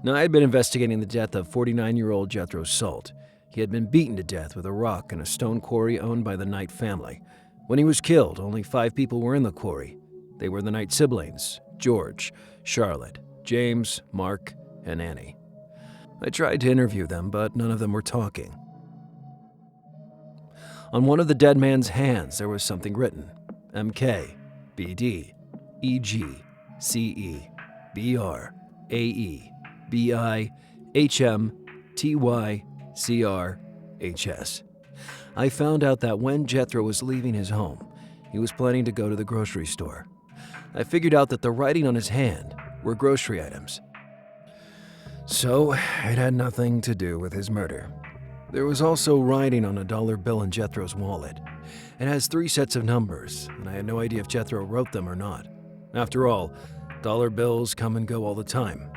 Now, I had been investigating the death of 49-year-old Jethro Salt. He had been beaten to death with a rock in a stone quarry owned by the Knight family. When he was killed, only 5 people were in the quarry. They were the Knight siblings: George, Charlotte, James, Mark, and Annie. I tried to interview them, but none of them were talking. On one of the dead man's hands, there was something written: MK, BD, EG, CE, BR, AE, BI, HM, TY, CR, HS. I found out that when Jethro was leaving his home, he was planning to go to the grocery store. I figured out that the writing on his hand were grocery items. So, it had nothing to do with his murder. There was also writing on a dollar bill in Jethro's wallet. It has 3 sets of numbers, and I had no idea if Jethro wrote them or not. After all, dollar bills come and go all the time.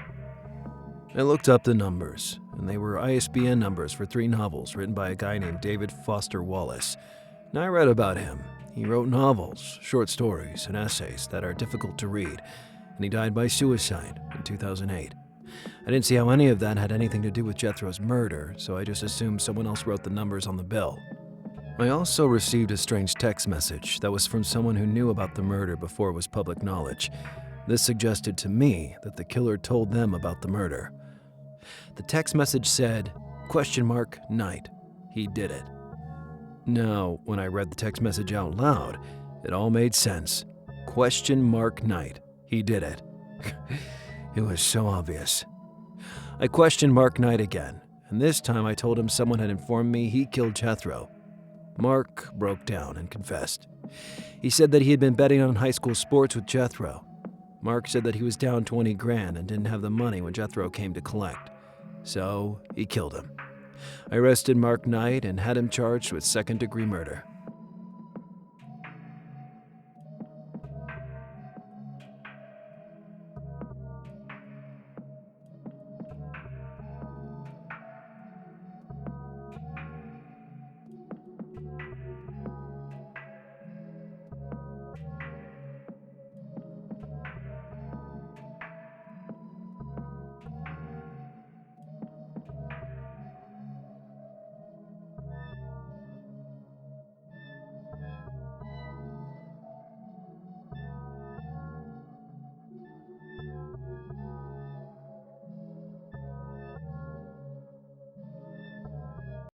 I looked up the numbers, and they were ISBN numbers for 3 novels written by a guy named David Foster Wallace. And I read about him. He wrote novels, short stories, and essays that are difficult to read, and he died by suicide in 2008. I didn't see how any of that had anything to do with Jethro's murder, so I just assumed someone else wrote the numbers on the bill. I also received a strange text message that was from someone who knew about the murder before it was public knowledge. This suggested to me that the killer told them about the murder. The text message said, "Knight, he did it." Now, when I read the text message out loud, it all made sense. Knight, he did it. It was so obvious. I questioned Mark Knight again, and this time I told him someone had informed me he killed Jethro. Mark broke down and confessed. He said that he had been betting on high school sports with Jethro. Mark said that he was down 20 grand and didn't have the money when Jethro came to collect. So he killed him. I arrested Mark Knight and had him charged with second-degree murder.